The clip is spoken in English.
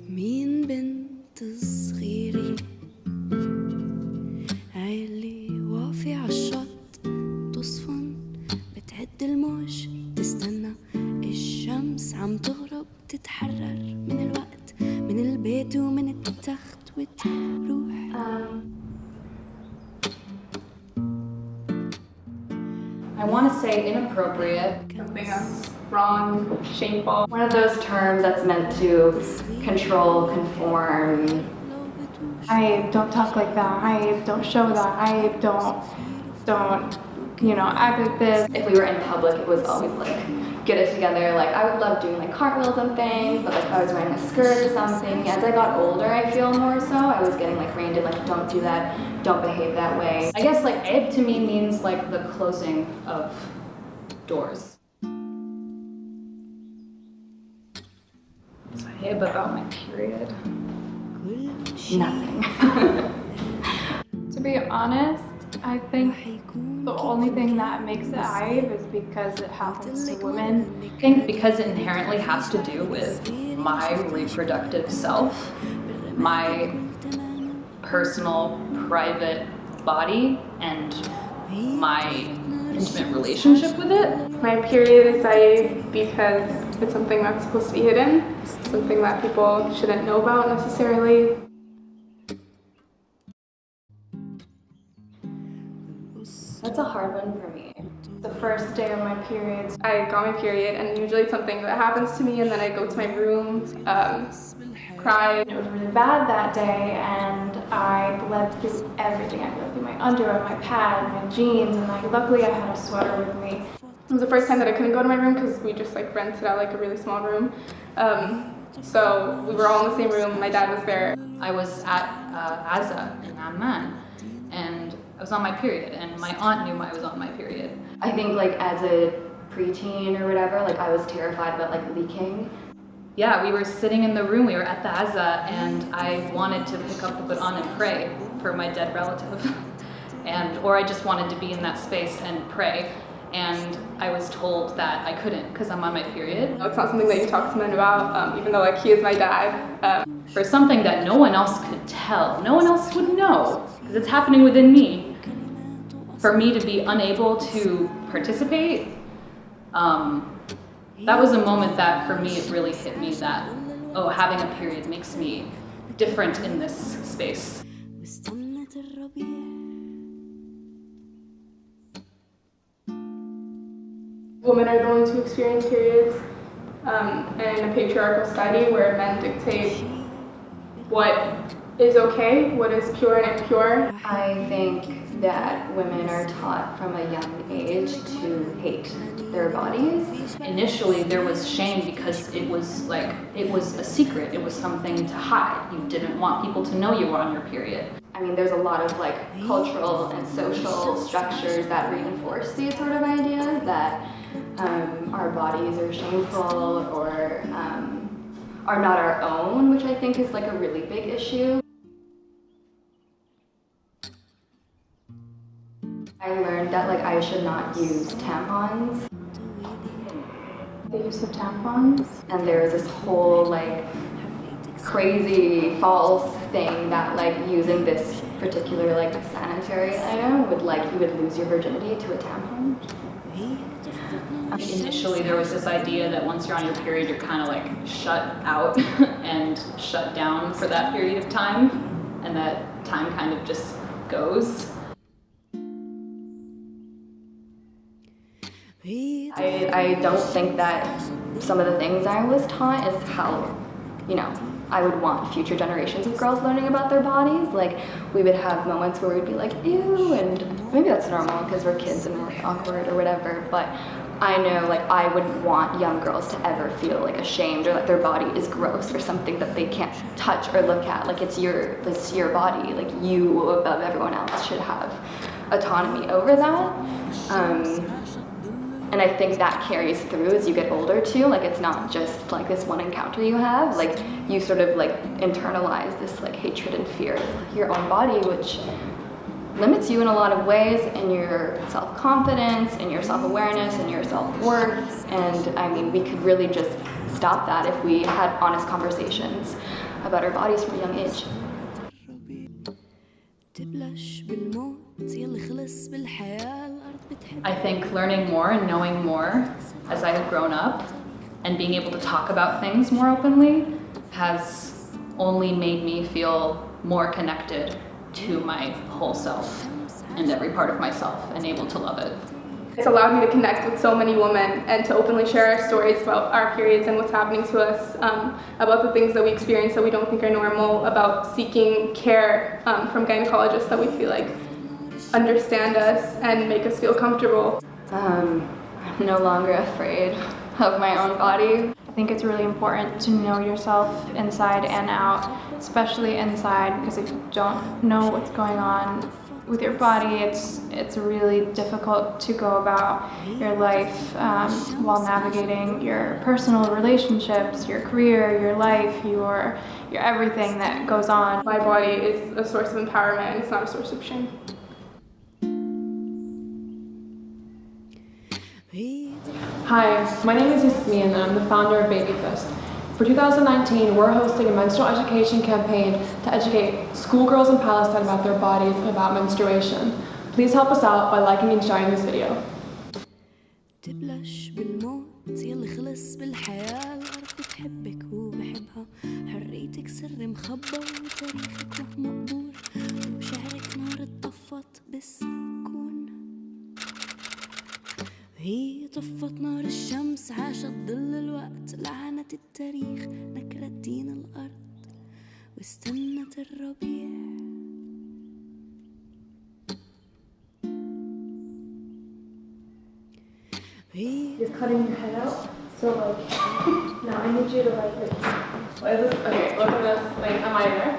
مين بنت صغيره عيلي واقفة عالشط تصفن بتعد الموج تستنى الشمس عم تغرب تتحرر من الوقت من البيت ومن التخت وتروح. I want to say inappropriate. Something that's wrong, shameful. One of those terms that's meant to control, conform. I don't talk like that. I don't show that. I don't, act like this. If we were in public, it was always like, get it together. Like, I would love doing like cartwheels and things, but like if I was wearing a skirt or something, as I got older, I feel more so, I was getting like reined in, like, don't do that, don't behave that way. I guess like eb to me means like the closing of doors. What's eb about my period? Nothing. To be honest, I think the only thing that makes it Aib is because it happens to women. I think because it inherently has to do with my reproductive self, my personal, private body, and my intimate relationship with it. My period is Aib because it's something that's supposed to be hidden, something that people shouldn't know about necessarily. That's a hard one for me. The first day of my periods, I got my period, and usually it's something that happens to me, and then I go to my room, cry. It was really bad that day, and I bled through everything. I bled through my underwear, my pad, my jeans, and luckily I had a sweater with me. It was the first time that I couldn't go to my room because we just rented out a really small room. So we were all in the same room. My dad was there. I was at Aza in Amman, and I was on my period, and my aunt knew I was on my period. I think as a preteen or whatever, I was terrified about leaking. Yeah, we were sitting in the room, we were at the Aza, and I wanted to pick up the Quran and pray for my dead relative. Or I just wanted to be in that space and pray. And I was told that I couldn't because I'm on my period. It's not something that you talk to men about, even though he is my dad. For something that no one else could tell, no one else would know, because it's happening within me. For me to be unable to participate, that was a moment that for me it really hit me that, oh, having a period makes me different in this space. Women are going to experience periods, and in a patriarchal society where men dictate what is okay, what is pure and impure. I think that women are taught from a young age to hate their bodies. Initially there was shame because it was a secret, it was something to hide. You didn't want people to know you were on your period. I mean, there's a lot of cultural and social structures that reinforce these sort of ideas that our bodies are shameful or are not our own, which I think is a really big issue. I learned that I should not use tampons. The use of tampons. And there was this whole crazy false thing that using this particular sanitary item would you would lose your virginity to a tampon. Initially there was this idea that once you're on your period you're kind of shut out and shut down for that period of time, and that time kind of just goes. I don't think that some of the things I was taught is how, I would want future generations of girls learning about their bodies. We would have moments where we'd be ew, and maybe that's normal because we're kids and we're awkward or whatever, but I know I wouldn't want young girls to ever feel ashamed or that their body is gross or something that they can't touch or look at. It's your body. You above everyone else should have autonomy over that. And I think that carries through as you get older too. It's not just this one encounter you have. You sort of internalize this hatred and fear of your own body, which limits you in a lot of ways in your self-confidence, in your self-awareness, in your self-worth. And I mean, we could really just stop that if we had honest conversations about our bodies from a young age. I think learning more and knowing more as I have grown up and being able to talk about things more openly has only made me feel more connected to my whole self and every part of myself and able to love it. It's allowed me to connect with so many women and to openly share our stories about our periods and what's happening to us, about the things that we experience that we don't think are normal, about seeking care from gynecologists that we feel like understand us and make us feel comfortable. I'm no longer afraid of my own body. I think it's really important to know yourself inside and out, especially inside, because if you don't know what's going on with your body, it's really difficult to go about your life while navigating your personal relationships, your career, your life, your everything that goes on. My body is a source of empowerment and it's not a source of shame. Hi, my name is Yasmin and I'm the founder of BabyFist. For 2019, we're hosting a menstrual education campaign to educate schoolgirls in Palestine about their bodies and about menstruation. Please help us out by liking and sharing this video. تبلش بالموت يلي خلص بالحياة الأرض بتحبك وبحبها حريتك سر مخبى وتاريخك مقبول وشعرك نار اتطفت بالسكون هي طفت نار الشمس عاشت ظل الوقت لعنت التاريخ نكرت دين الأرض واستنت الربيع You're cutting your head out, so like, now I need you to like, what is this? Okay, look at this, like, am I there?